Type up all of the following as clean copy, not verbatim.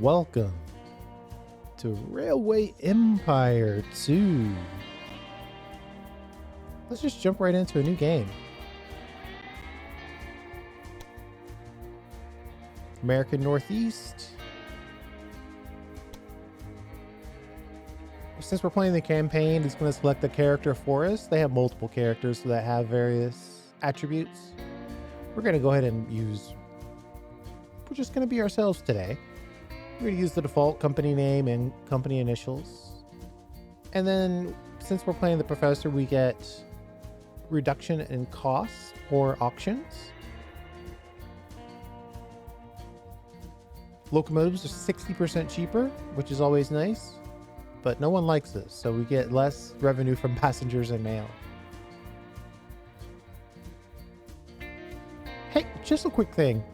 Welcome to Railway Empire 2. Let's just jump right into a new game. American Northeast. Since we're playing the campaign, it's going to select a character for us. They have multiple characters that have various attributes. We're going to go ahead and we're just going to be ourselves today. We're going to use the default company name and company initials. And then since we're playing the professor, we get reduction in costs or auctions. Locomotives are 60% cheaper, which is always nice, but no one likes this, so we get less revenue from passengers and mail. Hey, just a quick thing.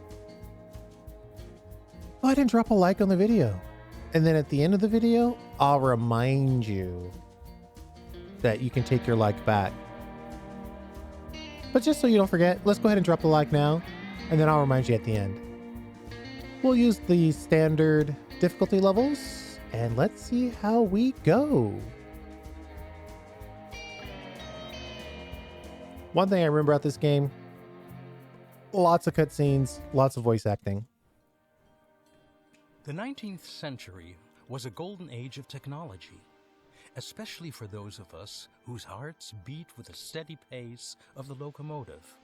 Go ahead and drop a like on the video. And then at the end of the video, I'll remind you that you can take your like back. But just so you don't forget, let's go ahead and drop the like now, and then I'll remind you at the end. We'll use the standard difficulty levels, and let's see how we go. One thing I remember about this game, lots of cutscenes, lots of voice acting. The 19th century was a golden age of technology, especially for those of us whose hearts beat with the steady pace of the locomotive.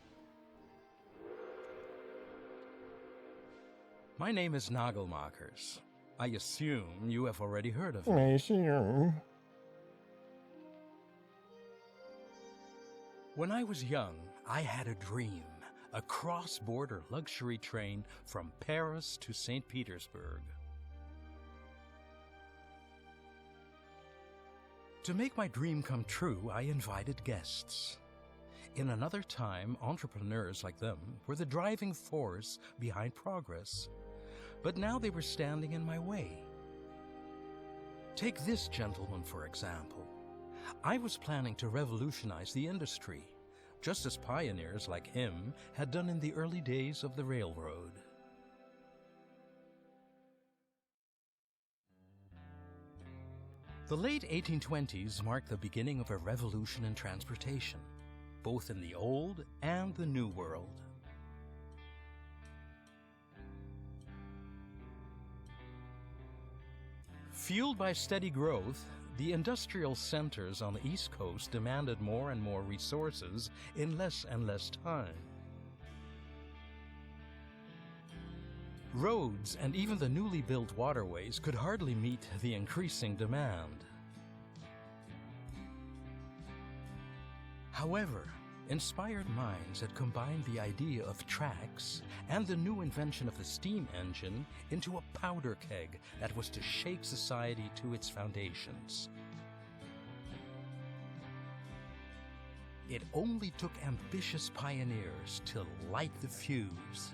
My name is Nagelmakers. I assume you have already heard of me. When I was young, I had a dream. A cross-border luxury train from Paris to St. Petersburg. To make my dream come true, I invited guests. In another time, entrepreneurs like them were the driving force behind progress, but now they were standing in my way. Take this gentleman, for example. I was planning to revolutionize the industry, just as pioneers like him had done in the early days of the railroad. The late 1820s marked the beginning of a revolution in transportation, both in the Old and the New World. Fueled by steady growth, the industrial centers on the East Coast demanded more and more resources in less and less time. Roads and even the newly built waterways could hardly meet the increasing demand. However, inspired minds had combined the idea of tracks and the new invention of the steam engine into a powder keg that was to shake society to its foundations. It only took ambitious pioneers to light the fuse.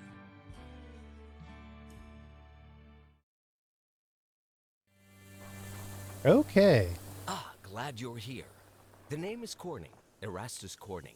Okay. Glad you're here. The name is Corning, Erastus Corning.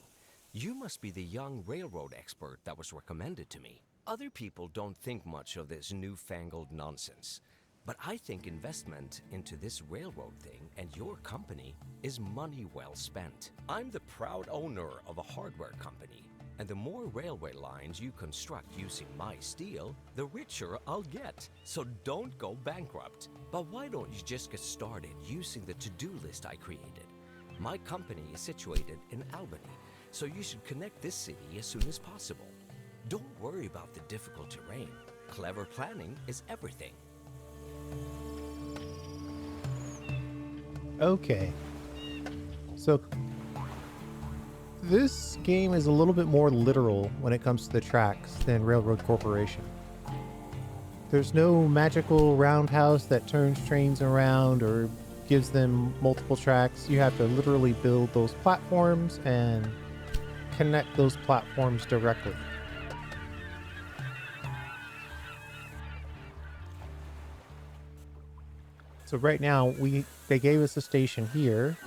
You must be the young railroad expert that was recommended to me. Other people don't think much of this newfangled nonsense, but I think investment into this railroad thing and your company is money well spent. I'm the proud owner of a hardware company, and the more railway lines you construct using my steel, the richer I'll get. So don't go bankrupt. But why don't you just get started using the to-do list I created? My company is situated in Albany, so you should connect this city as soon as possible. Don't worry about the difficult terrain. Clever planning is everything. Okay. So this game is a little bit more literal when it comes to the tracks than Railroad Corporation. There's no magical roundhouse that turns trains around or gives them multiple tracks. You have to literally build those platforms and connect those platforms directly. So right now they gave us a station here,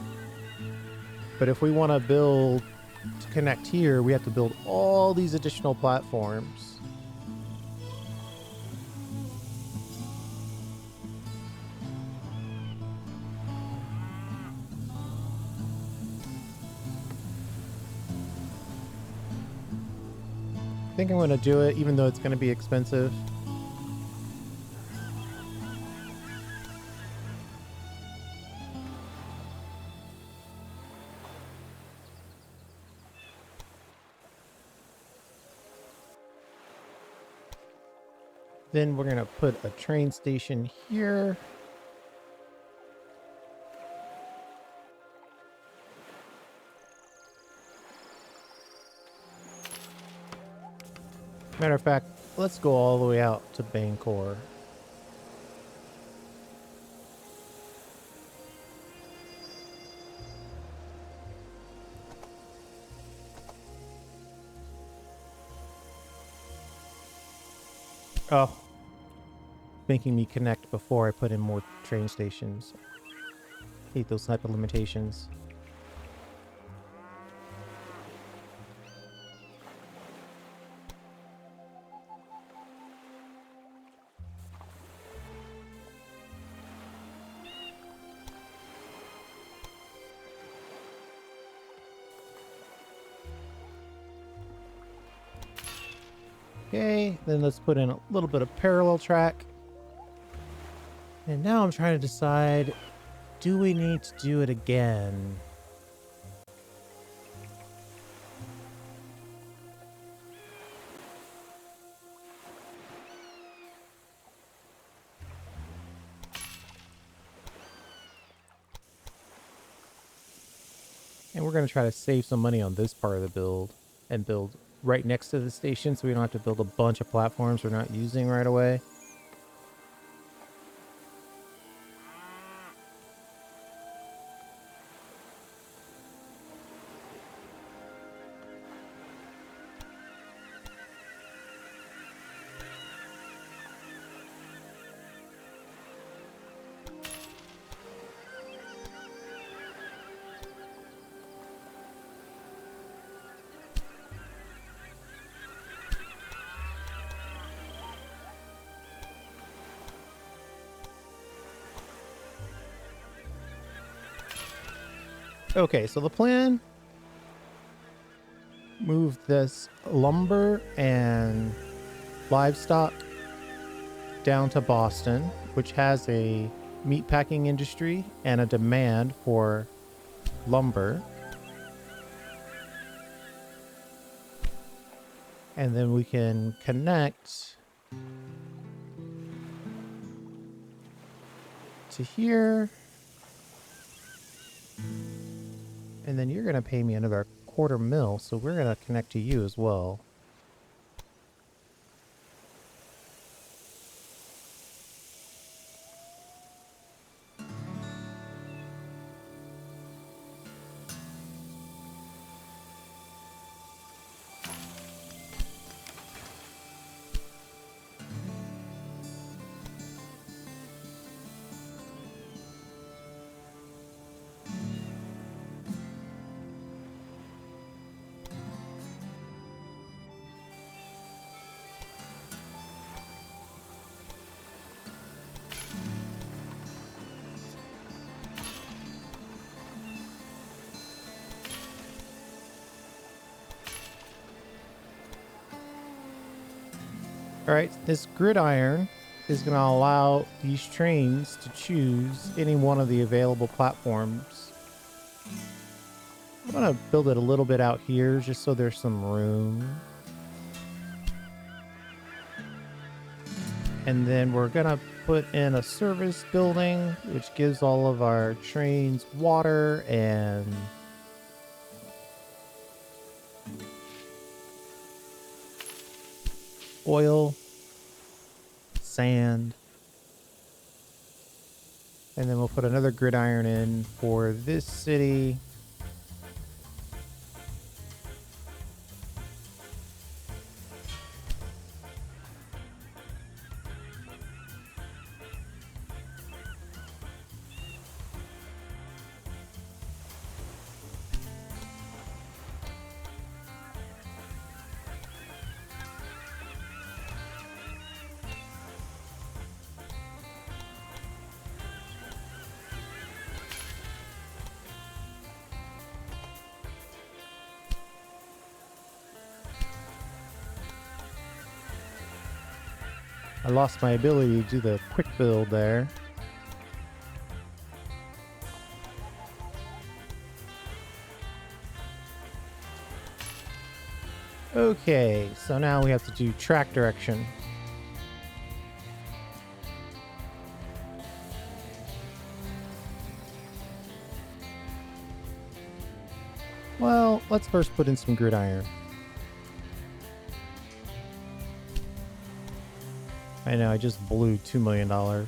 but if we want to build to connect here, we have to build all these additional platforms. think I'm going to do it, even though it's going to be expensive. Then we're going to put a train station here. Matter of fact, let's go all the way out to Bangor. Oh, making me connect before I put in more train stations. Hate those type of limitations. Okay, then let's put in a little bit of parallel track. And now I'm trying to decide, do we need to do it again? And we're going to try to save some money on this part of the build and build right next to the station so we don't have to build a bunch of platforms we're not using right away. Okay, so the plan, move this lumber and livestock down to Boston, which has a meatpacking industry and a demand for lumber. And then we can connect to here. And then you're going to pay me another $250,000, so we're going to connect to you as well. All right, this gridiron is going to allow these trains to choose any one of the available platforms. I'm going to build it a little bit out here just so there's some room. And then we're going to put in a service building, which gives all of our trains water and oil, sand, and then we'll put another gridiron in for this city. I lost my ability to do the quick build there. Okay, so now we have to do track direction. Well, let's first put in some gridiron. I know, I just blew $2 million. All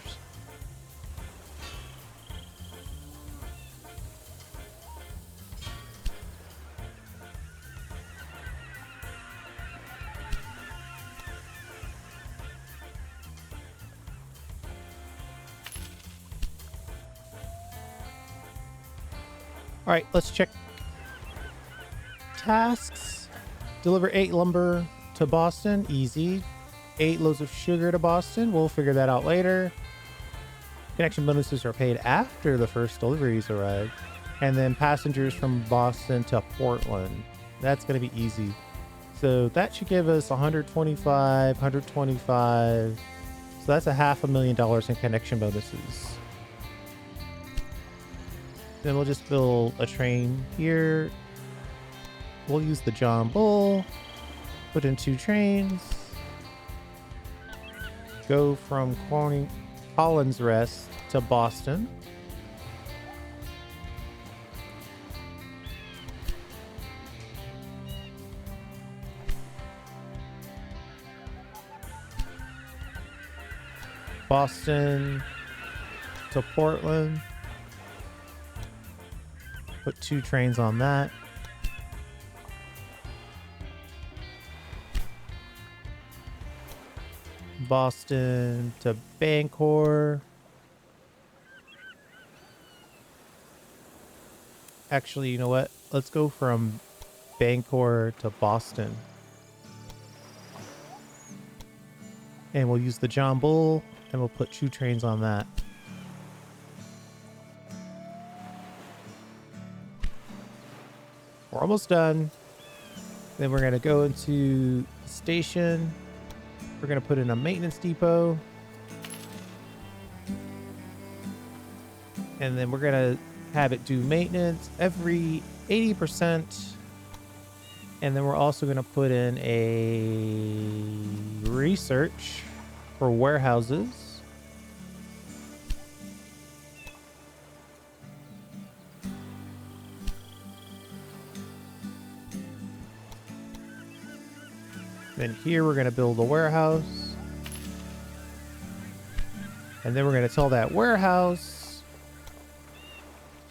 right, let's check tasks. Deliver 8 lumber to Boston, easy. 8 loads of sugar to Boston, we'll figure that out later. Connection bonuses are paid after the first deliveries arrive. And then passengers from Boston to Portland. That's going to be easy. So that should give us 125, 125. So that's a $500,000 in connection bonuses. Then we'll just build a train here. We'll use the John Bull. Put in 2 trains. Go from Collins Rest to Boston. Boston to Portland. Put 2 trains on that. Boston to Bangor. Actually, you know what? Let's go from Bangor to Boston. And we'll use the John Bull, and we'll put 2 trains on that. We're almost done. Then we're going to go into the station. We're going to put in a maintenance depot. And then we're going to have it do maintenance every 80%. And then we're also going to put in a research for warehouses. Then here we're going to build a warehouse. And then we're going to tell that warehouse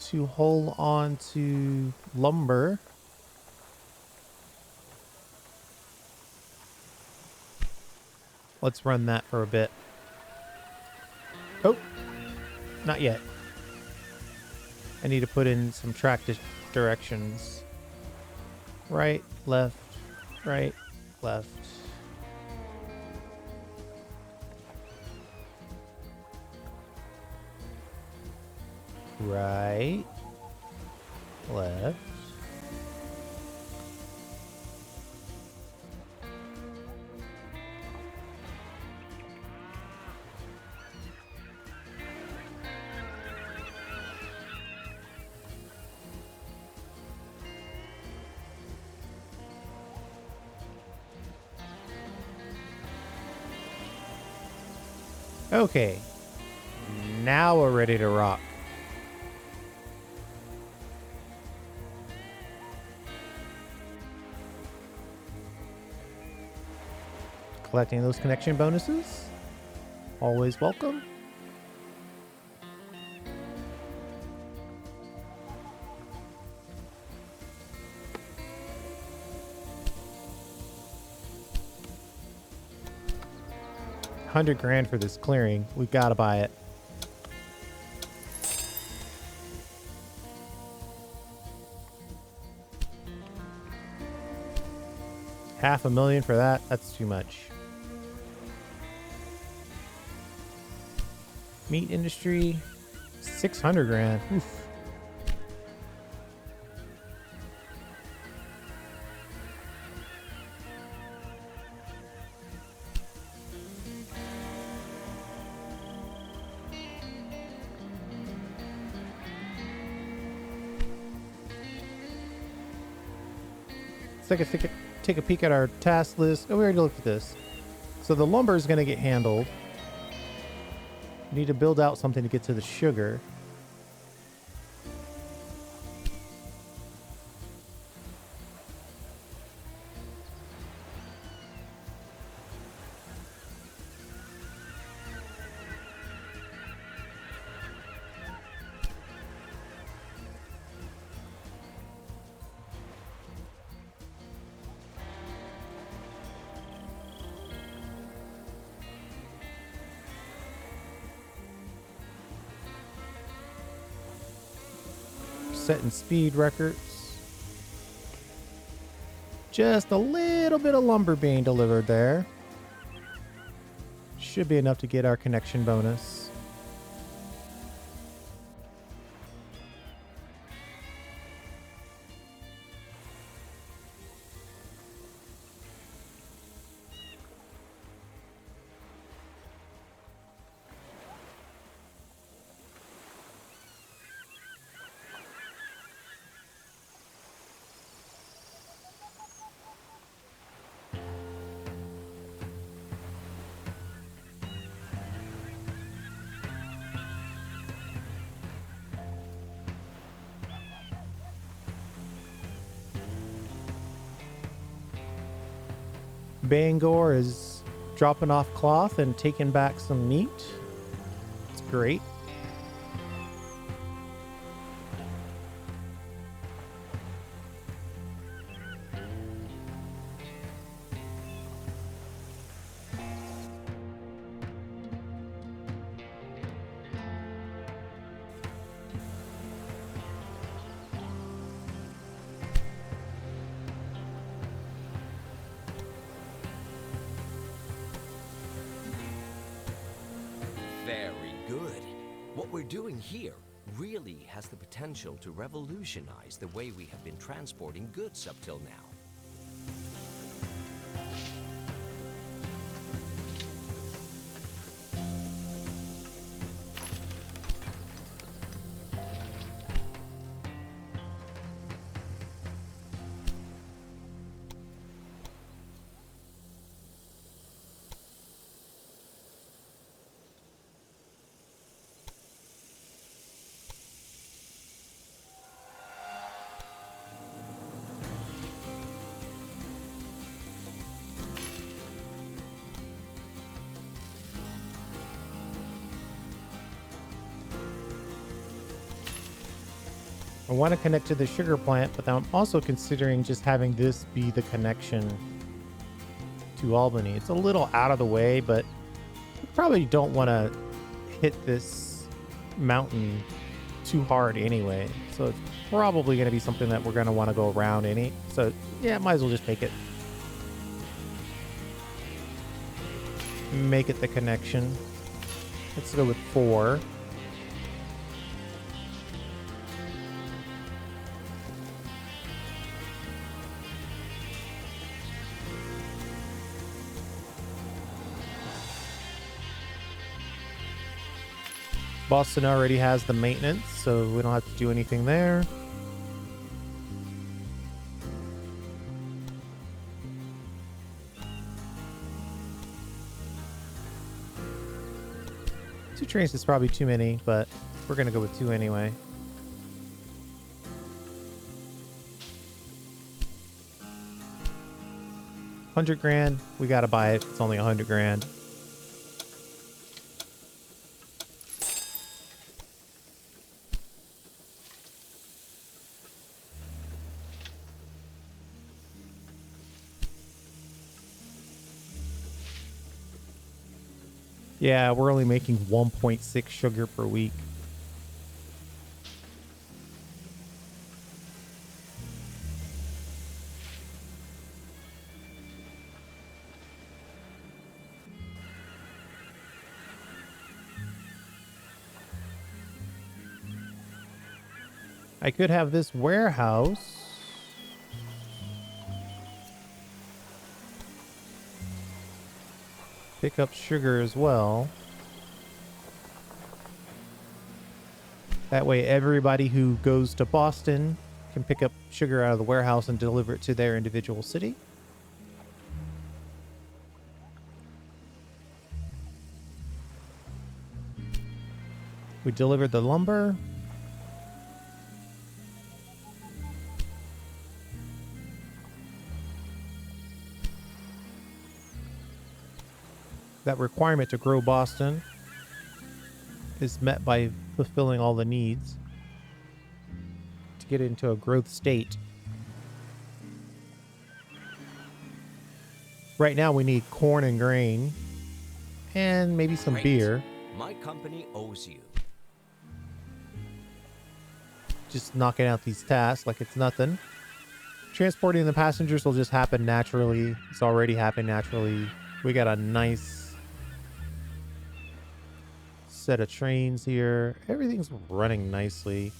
to hold on to lumber. Let's run that for a bit. Oh, not yet. I need to put in some track directions. Right, left, right, left. Right, left. Okay, now we're ready to rock. Collecting those connection bonuses, always welcome. $100,000 for this clearing. We gotta buy it. $500,000 for that? That's too much. Meat industry, $600,000. Oof. take a peek at our task list. Oh, we already looked at this. So the lumber is going to get handled. We need to build out something to get to the sugar. Setting speed records. Just a little bit of lumber being delivered there. Should be enough to get our connection bonus. Bangor is dropping off cloth and taking back some meat. It's great. Very good. What we're doing here really has the potential to revolutionize the way we have been transporting goods up till now. I want to connect to the sugar plant, but I'm also considering just having this be the connection to Albany. It's a little out of the way, but we probably don't want to hit this mountain too hard anyway. So it's probably going to be something that we're going to want to go around any. So yeah, might as well just make it the connection. Let's go with 4. Boston already has the maintenance, so we don't have to do anything there. Two trains is probably too many, but we're going to go with 2 anyway. $100,000. We got to buy it. It's only $100,000. Yeah, we're only making 1.6 sugar per week. I could have this warehouse pick up sugar as well. That way everybody who goes to Boston can pick up sugar out of the warehouse and deliver it to their individual city. We delivered the lumber. That requirement to grow Boston is met by fulfilling all the needs to get into a growth state. Right now we need corn and grain and maybe some Great. beer. My company owes you. Just knocking out these tasks like it's nothing. Transporting the passengers will just happen naturally. It's already happened naturally. We got a nice set of trains here. Everything's running nicely.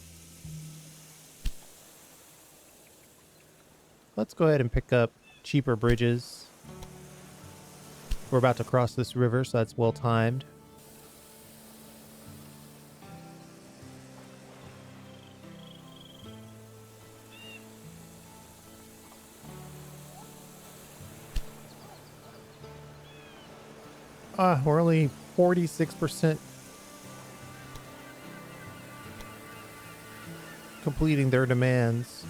Let's go ahead and pick up cheaper bridges. We're about to cross this river, so that's well timed. We're only 46% completing their demands.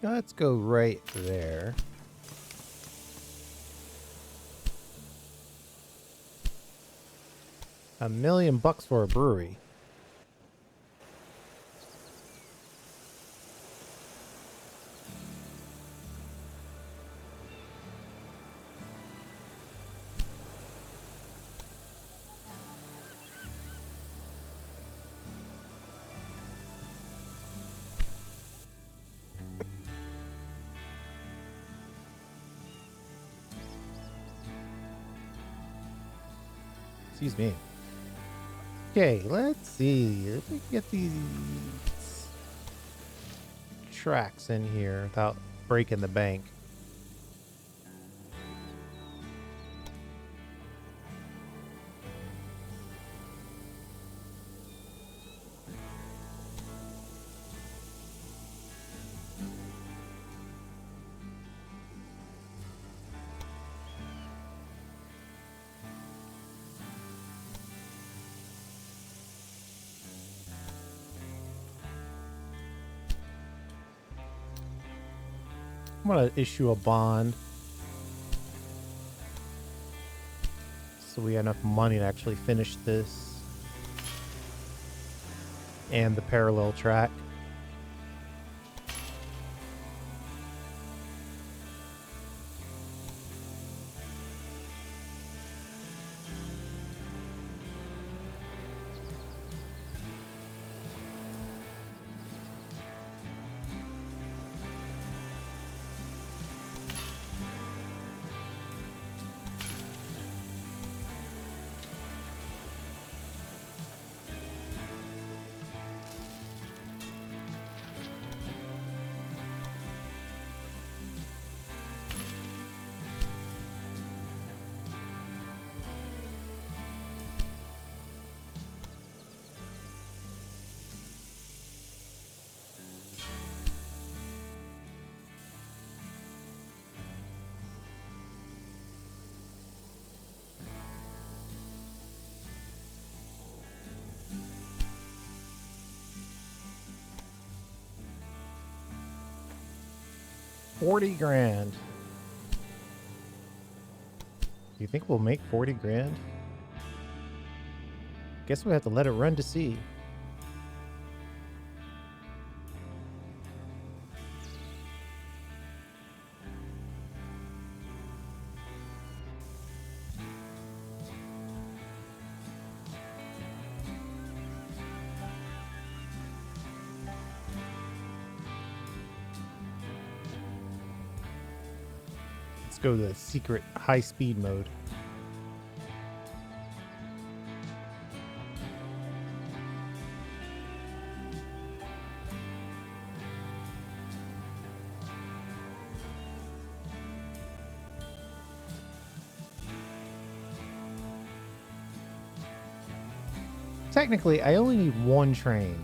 Let's go right there. $1 million for a brewery. Excuse me. Okay, let's see. Let me get these tracks in here without breaking the bank. I'm going to issue a bond so we have enough money to actually finish this and the parallel track. 40 grand. You think we'll make 40 grand? Guess we have to let it run to see. Let's go to the secret high speed mode. Technically, I only need one train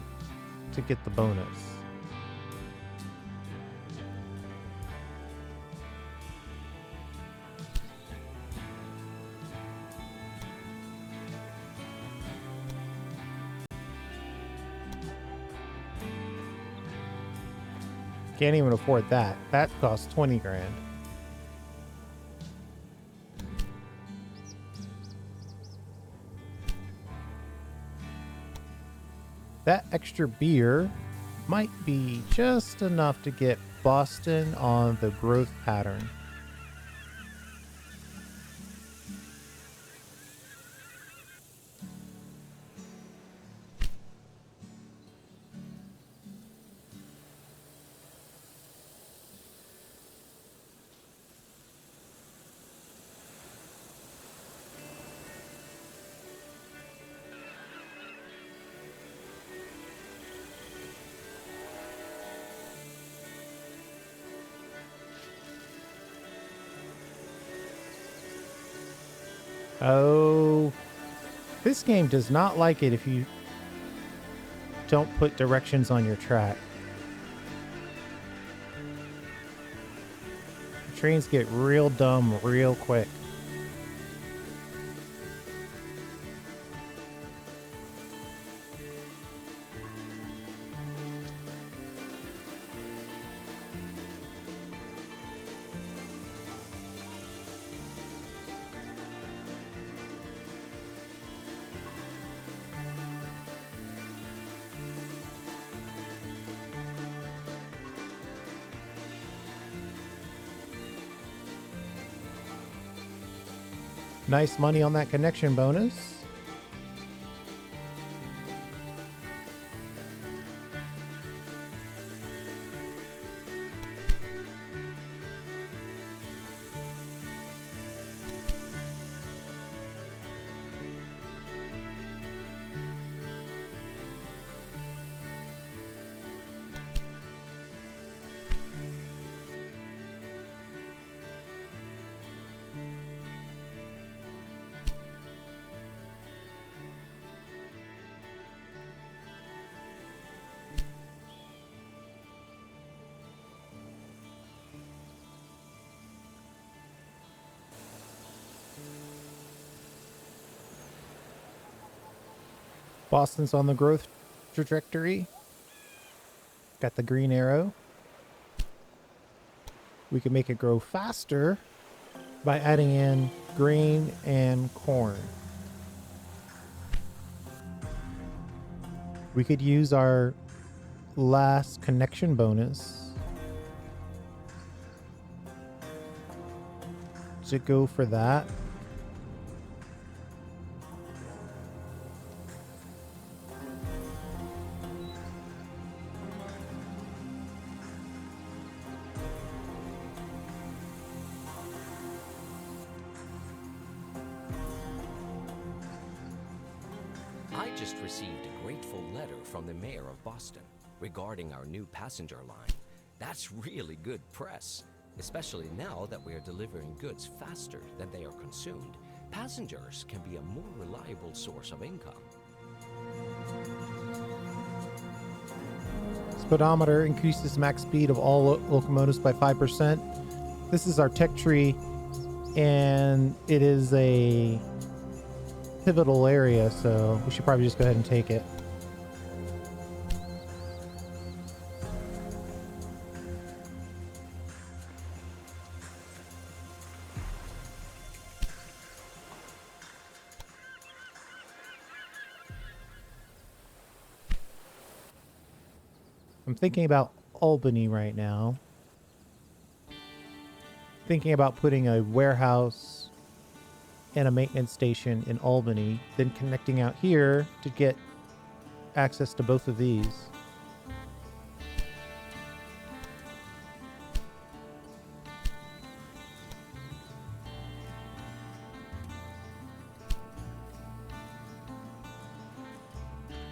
to get the bonus. Can't even afford that. That costs 20 grand. That extra beer might be just enough to get Boston on the growth pattern. Oh, this game does not like it if you don't put directions on your track. Trains get real dumb real quick. Nice money on that connection bonus. Boston's on the growth trajectory. Got the green arrow. We can make it grow faster by adding in grain and corn. We could use our last connection bonus to go for that. I just received a grateful letter from the mayor of Boston regarding our new passenger line. That's really good press, especially now that we are delivering goods faster than they are consumed. Passengers can be a more reliable source of income. Speedometer increases max speed of all locomotives by 5%. This is our tech tree, and it is a pivotal area, so we should probably just go ahead and take it. I'm thinking about Albany right now. Thinking about putting a warehouse and a maintenance station in Albany, then connecting out here to get access to both of these.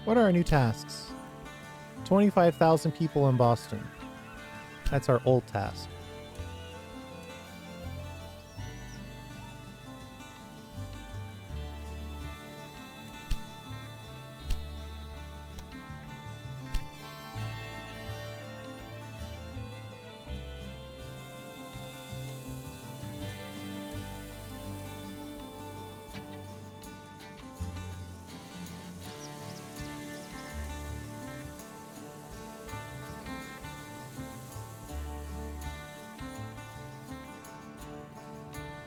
What are our new tasks? 25,000 people in Boston. That's our old task.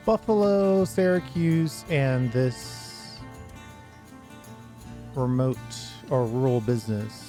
Buffalo, Syracuse, and this remote or rural business.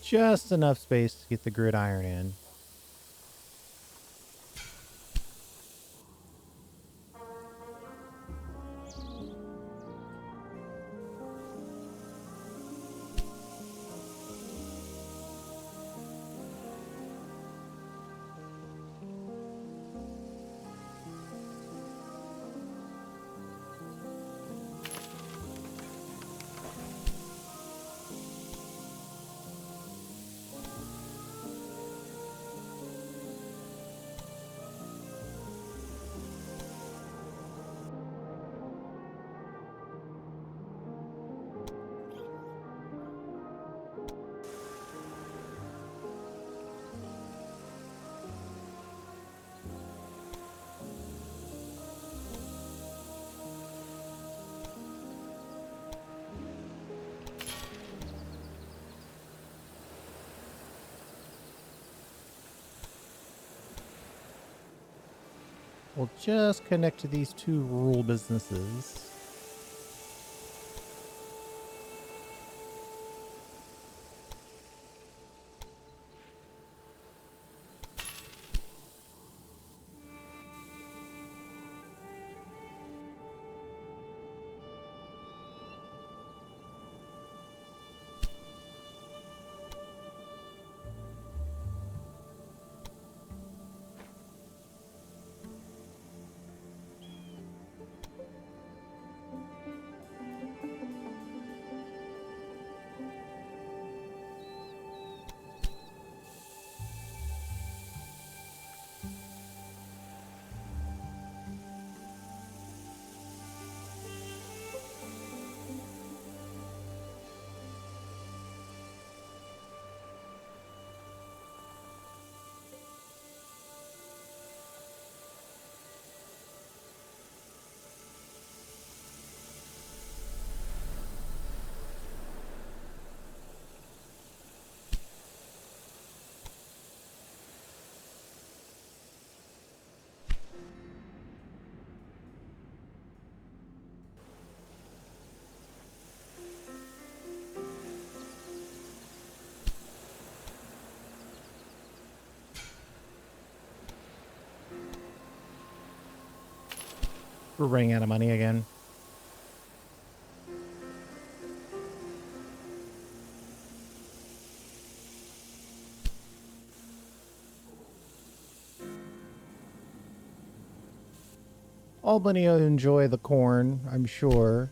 Just enough space to get the gridiron in. We'll just connect to these two rural businesses. We're running out of money again. Albany will enjoy the corn, I'm sure.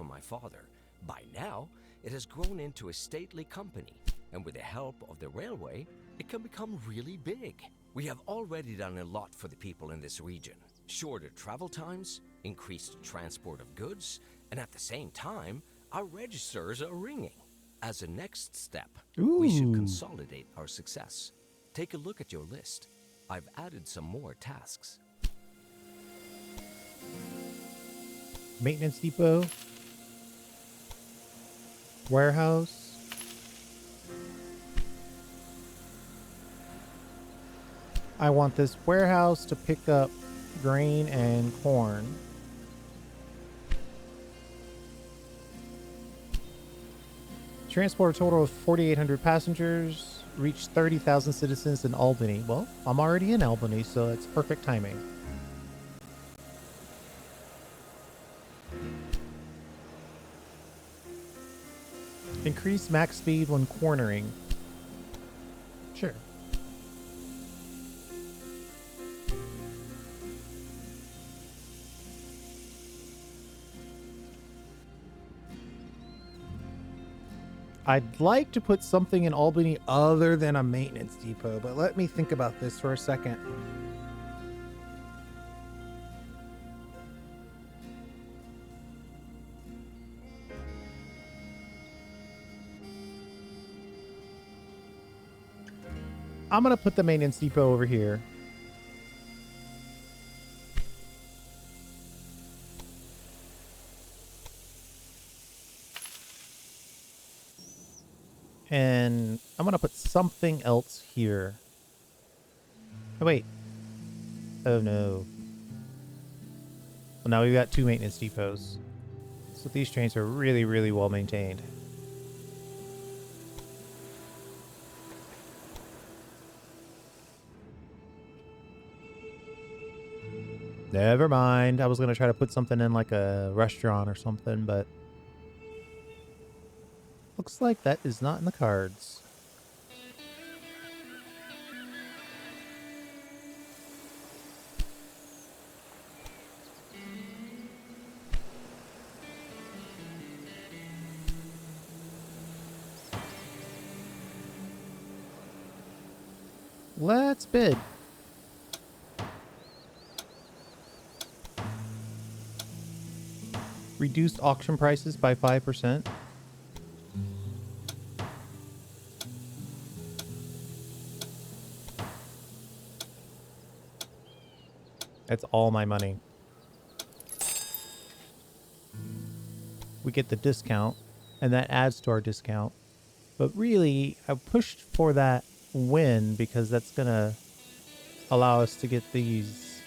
from my father. By now, it has grown into a stately company, and with the help of the railway, it can become really big. We have already done a lot for the people in this region. Shorter travel times, increased transport of goods, and at the same time, our registers are ringing. As a next step, we should Ooh. consolidate our success. Take a look at your list. I've added some more tasks. Maintenance depot. Warehouse. I want this warehouse to pick up grain and corn. Transport a total of 4,800 passengers. Reach 30,000 citizens in Albany. Well, I'm already in Albany, so it's perfect timing. Increase max speed when cornering. Sure. I'd like to put something in Albany other than a maintenance depot, but let me think about this for a second. I'm going to put the maintenance depot over here. And I'm going to put something else here. Oh, wait. Oh, no. Well, now we've got two maintenance depots. So these trains are really, really well maintained. Never mind. I was going to try to put something in like a restaurant or something, but looks like that is not in the cards. Let's bid. Reduced auction prices by 5%. That's all my money. We get the discount, and that adds to our discount. But really, I pushed for that win because that's going to allow us to get these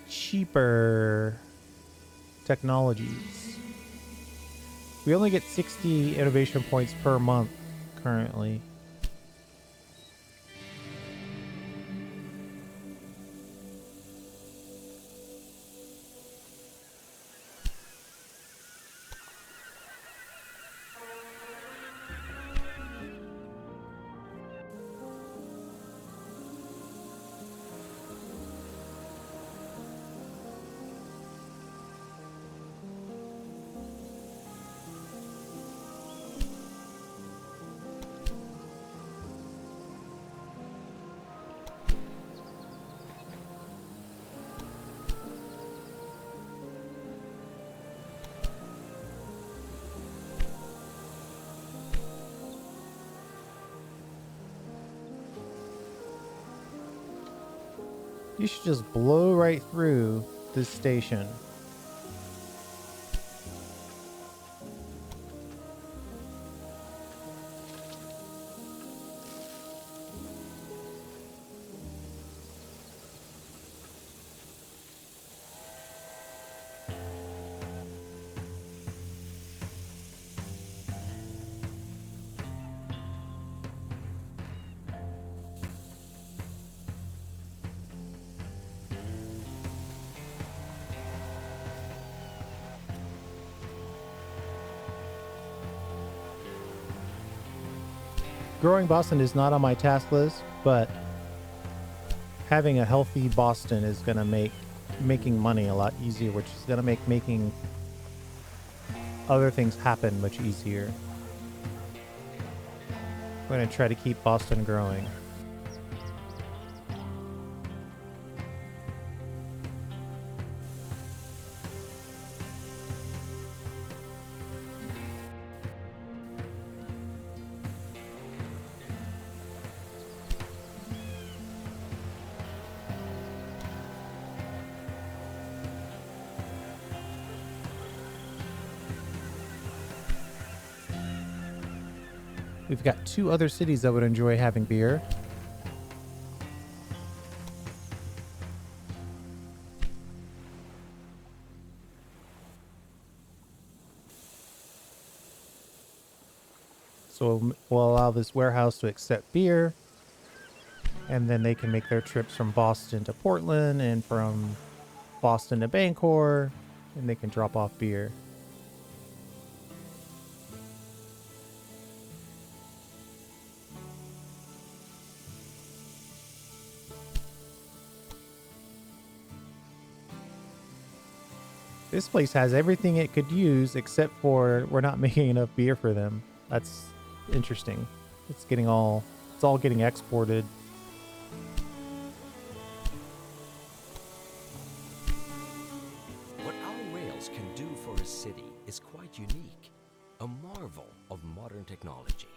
cheaper technologies. We only get 60 innovation points per month currently. You should just blow right through this station. Growing Boston is not on my task list, but having a healthy Boston is going to make making money a lot easier, which is going to make making other things happen much easier. We're going to try to keep Boston growing. We've got 2 other cities that would enjoy having beer. So we'll allow this warehouse to accept beer, and then they can make their trips from Boston to Portland and from Boston to Bangor, and they can drop off beer. This place has everything it could use except for we're not making enough beer for them. That's interesting. It's all getting exported. What our rails can do for a city is quite unique, a marvel of modern technology.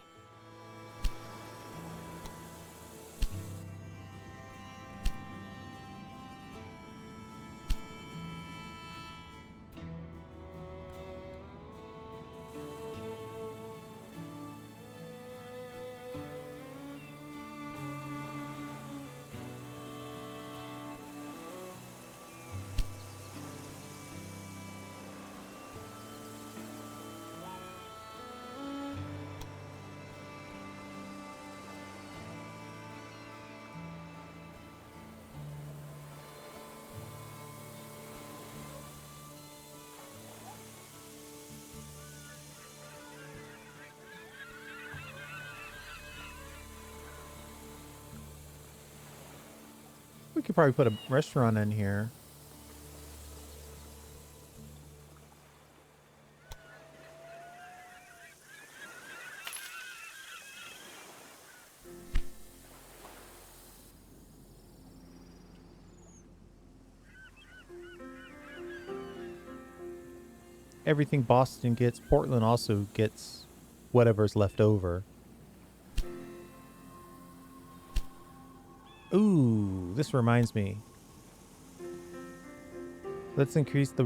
We could probably put a restaurant in here. Everything Boston gets, Portland also gets whatever's left over. Ooh, this reminds me. Let's increase the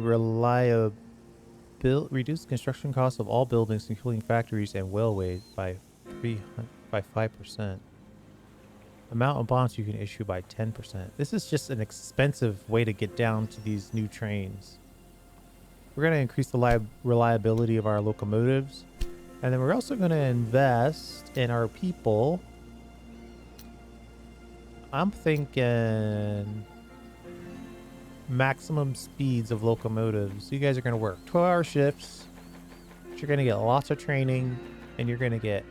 reduce construction costs of all buildings, including factories and railways, by 5%. Amount of bonds you can issue by 10%. This is just an expensive way to get down to these new trains. We're going to increase the reliability of our locomotives. And then we're also going to invest in our people. I'm thinking maximum speeds of locomotives. You guys are going to work 12-hour shifts. But you're going to get lots of training. And you're going to get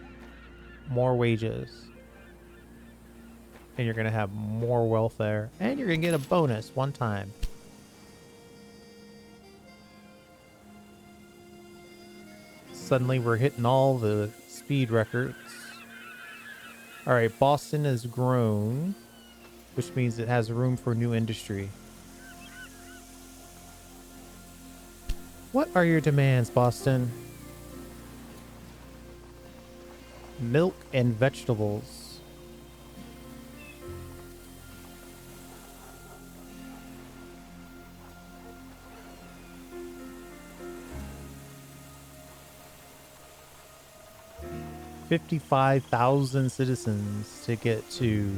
more wages. And you're going to have more welfare. And you're going to get a bonus one time. Suddenly we're hitting all the speed records. All right, Boston has grown, which means it has room for new industry. What are your demands, Boston? Milk and vegetables. $55,000 citizens to get to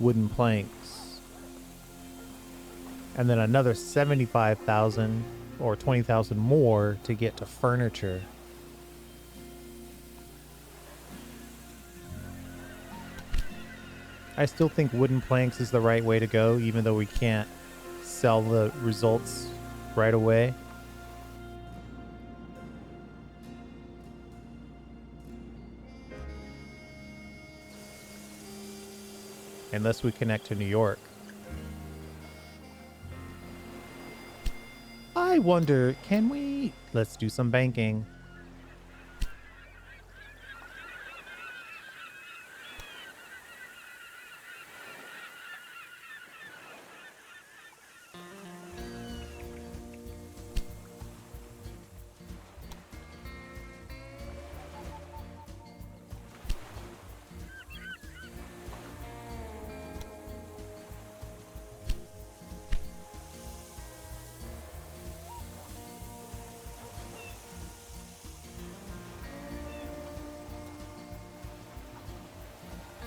wooden planks. And then another 75,000 or 20,000 more to get to furniture. I still think wooden planks is the right way to go, even though we can't sell the results right away. Unless we connect to New York. I I wonder, can we... Let's do some banking.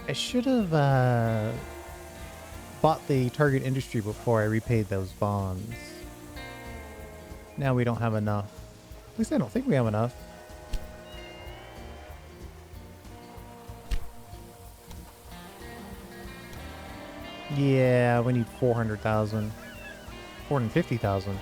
I should have bought the target industry before I repaid those bonds. Now we don't have enough. At least I don't think we have enough. Yeah, we need 400,000. 450,000.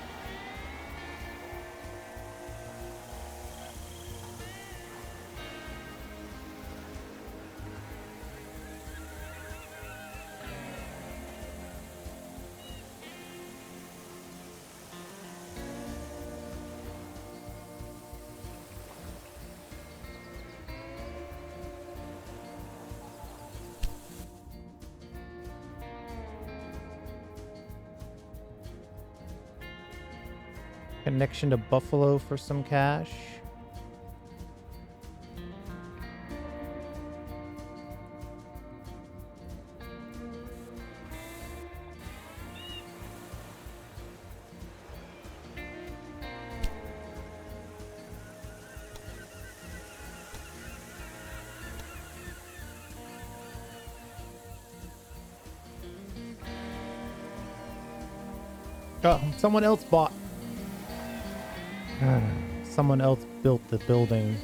Connection to Buffalo for some cash. Oh, someone else bought. Someone else built the building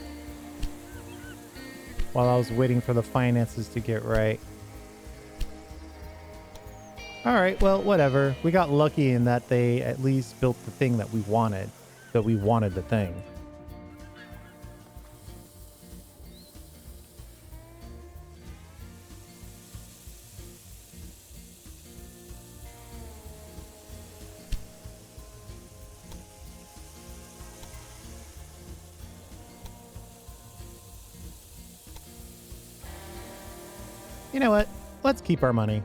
while I was waiting for the finances to get right. Alright, well, whatever. We got lucky in that they at least built the thing that we wanted. That we wanted the thing. You know what? Let's keep our money.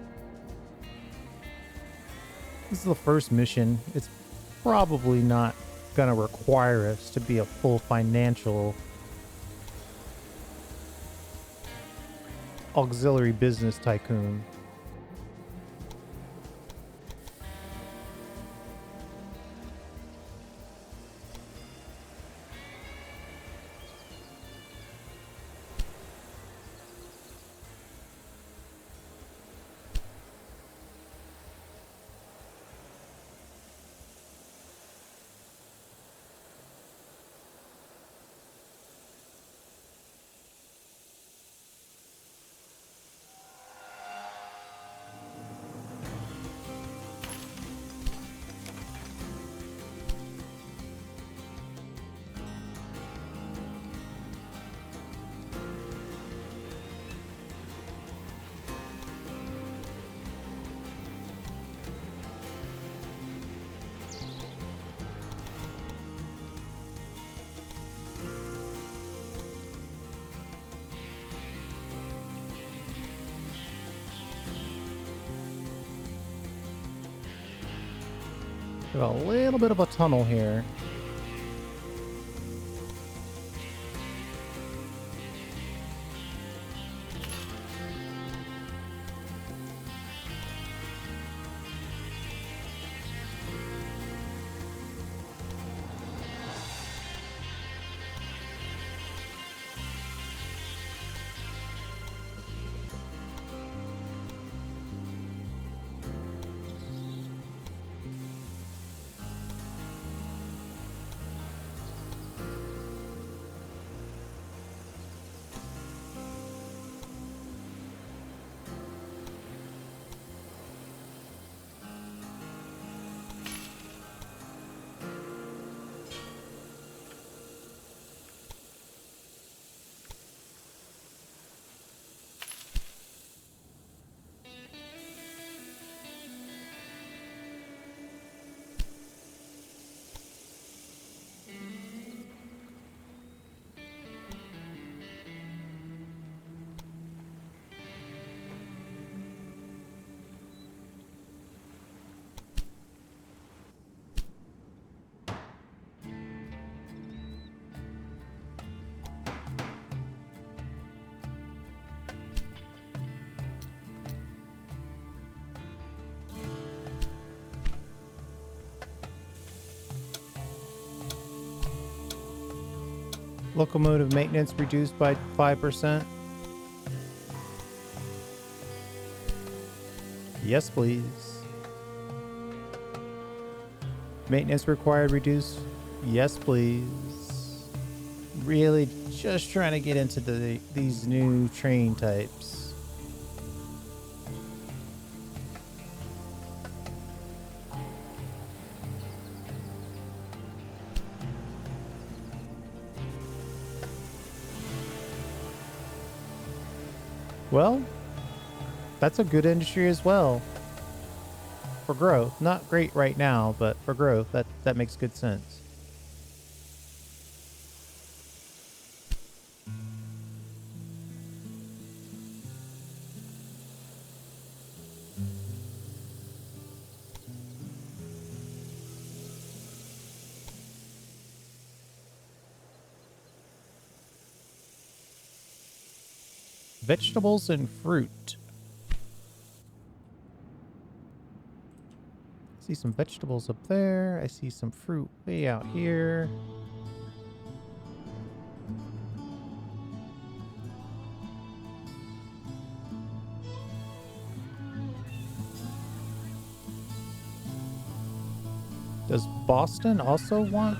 This is the first mission. It's probably not gonna require us to be a full financial auxiliary business tycoon. Got a little bit of a tunnel here. Locomotive maintenance reduced by 5%. Yes, please. Maintenance required reduced. Yes, please. Really just trying to get into these new train types. Well, that's a good industry as well. For growth. Not great right now, but for growth, that makes good sense. Vegetables and fruit. I see some vegetables up there. I see some fruit way out here. Does Boston also want?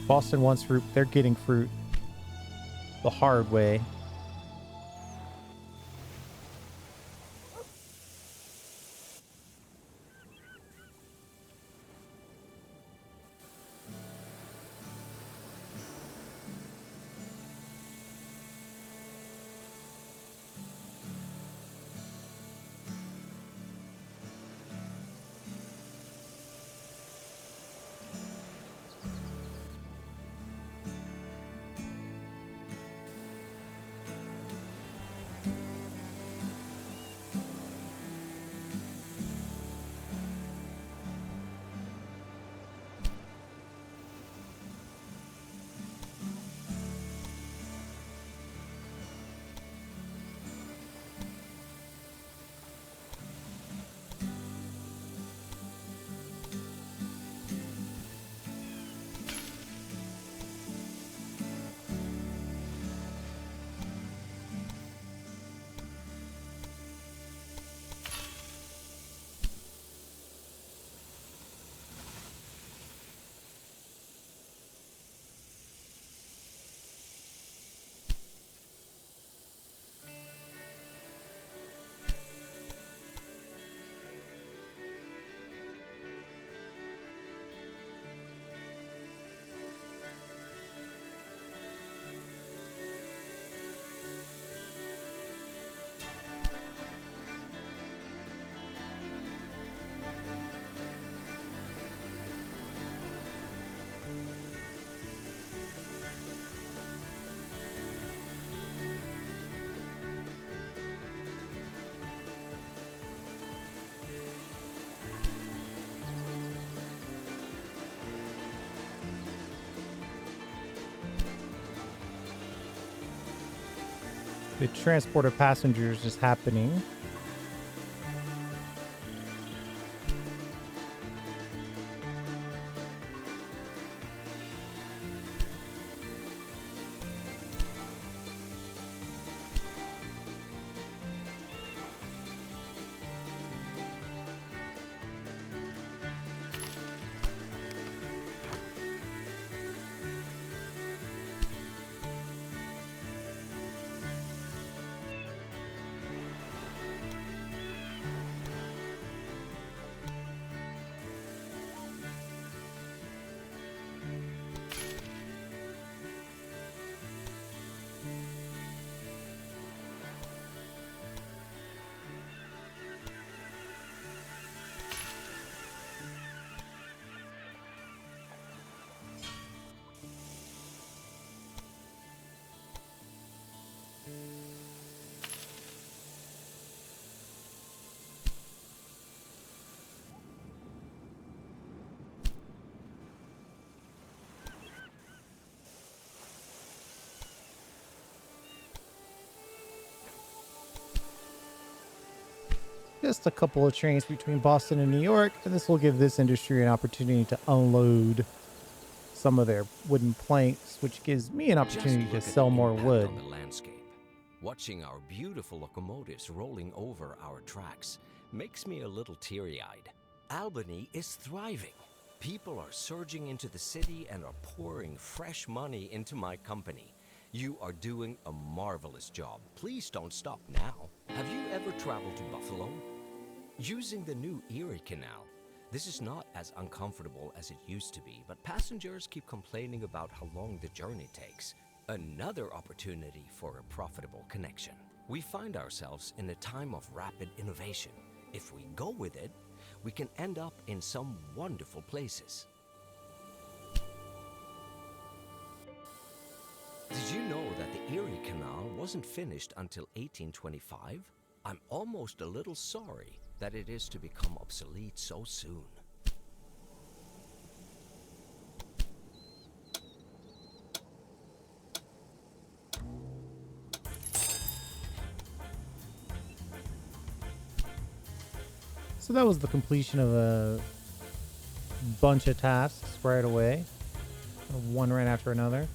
Boston wants fruit. They're getting fruit the hard way. The transport of passengers is happening. just a couple of trains between Boston and New York, and this will give this industry an opportunity to unload some of their wooden planks, which gives me an Just opportunity look to at sell the more impact wood. on the landscape. Watching our beautiful locomotives rolling over our tracks makes me a little teary-eyed. Albany is thriving. People are surging into the city and are pouring fresh money into my company. You are doing a marvelous job. Please don't stop now. Have you ever traveled to Buffalo? Using the new Erie Canal, this is not as uncomfortable as it used to be, but passengers keep complaining about how long the journey takes. Another opportunity for a profitable connection. We find ourselves in a time of rapid innovation. If we go with it, we can end up in some wonderful places. Did you know that the Erie Canal wasn't finished until 1825? I'm almost a little sorry that it is to become obsolete so soon. So that was the completion of a bunch of tasks right away, one right after another.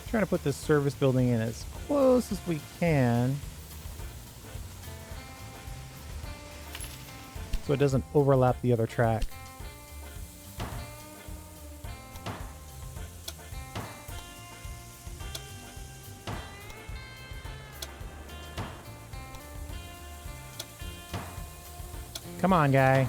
Trying to put this service building in as close as we can so it doesn't overlap the other track. Come on, guy.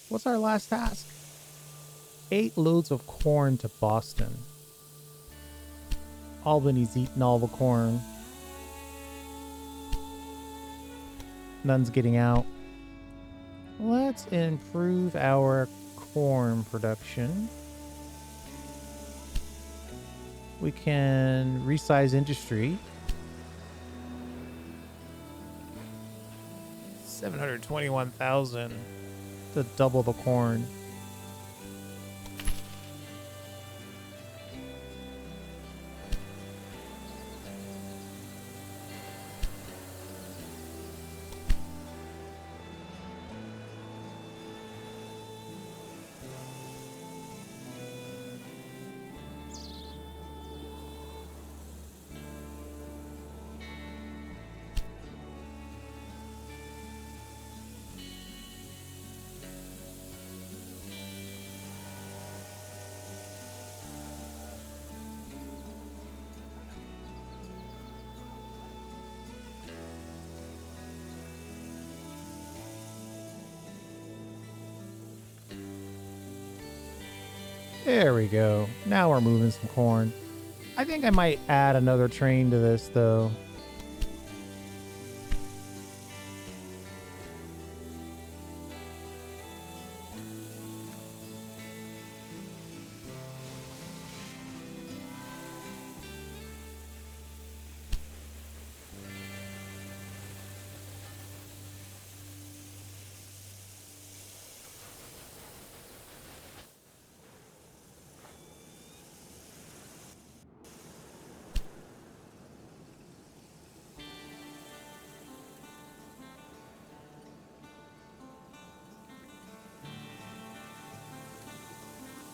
What's our last task? 8 loads of corn to Boston. Albany's eating all the corn. None's getting out. Let's improve our corn production. We can resize industry. 721,000 to double the corn. There we go. Now we're moving some corn. I think I might add another train to this, though.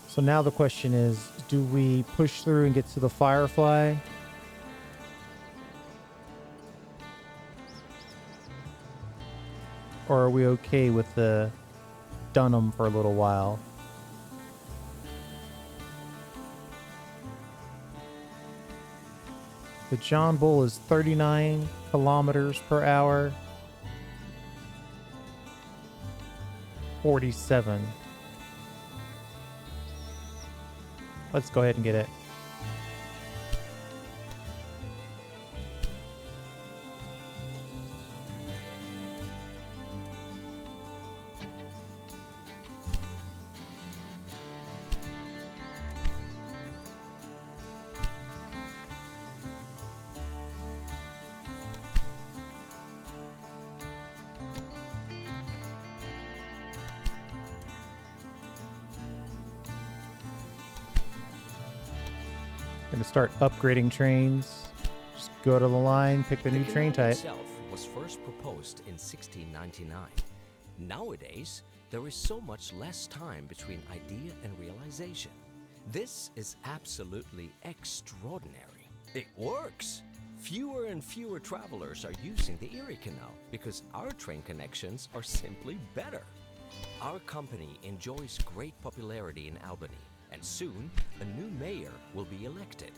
So now the question is, do we push through and get to the Firefly? Or are we okay with the Dunham for a little while? The John Bull is 39 kilometers per hour. 47. Let's go ahead and get it. Gonna start upgrading trains. Just go to the line, pick the new train canal type. itself was first proposed in 1699. Nowadays, there is so much less time between idea and realization. This is absolutely extraordinary. It works! Fewer and fewer travelers are using the Erie Canal because our train connections are simply better. Our company enjoys great popularity in Albany, and soon a new mayor will be elected.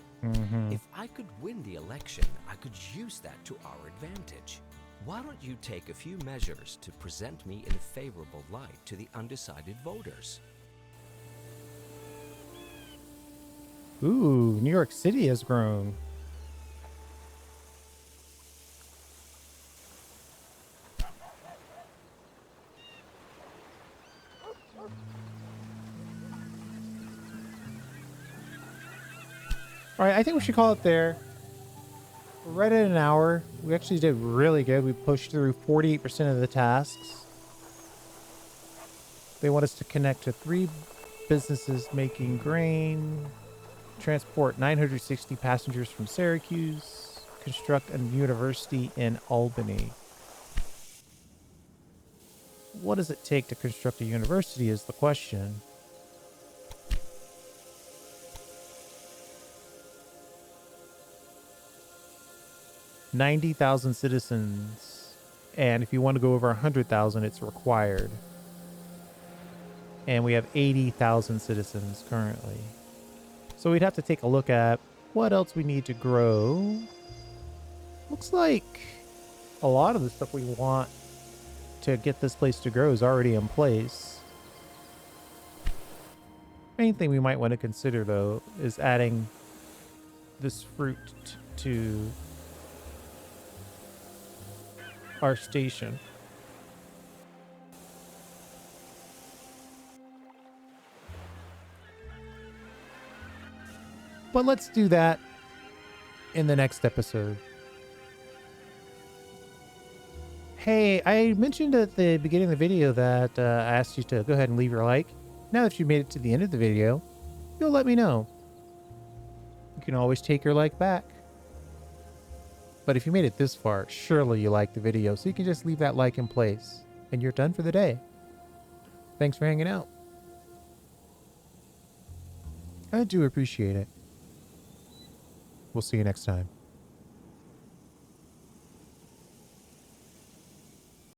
If I could win the election, I could use that to our advantage. Why don't you take a few measures to present me in a favorable light to the undecided voters? Ooh, New York City has grown. All right, I think we should call it there. We're right at an hour. We actually did really good. We pushed through 48% of the tasks. They want us to connect to 3 businesses making grain, transport 960 passengers from Syracuse, construct a university in Albany. What does it take to construct a university is the question. $90,000 citizens, and if you want to go over 100,000, it's required. And we have 80,000 citizens currently. So we'd have to take a look at what else we need to grow. Looks like a lot of the stuff we want to get this place to grow is already in place. Main thing we might want to consider, though, is adding this fruit to our station. But let's do that in the next episode. Hey, I mentioned at the beginning of the video that I asked you to go ahead and leave your like. Now that you made it to the end of the video, you'll let me know. You can always take your like back. But if you made it this far, surely you liked the video, so you can just leave that like in place, and you're done for the day. Thanks for hanging out. I do appreciate it. We'll see you next time.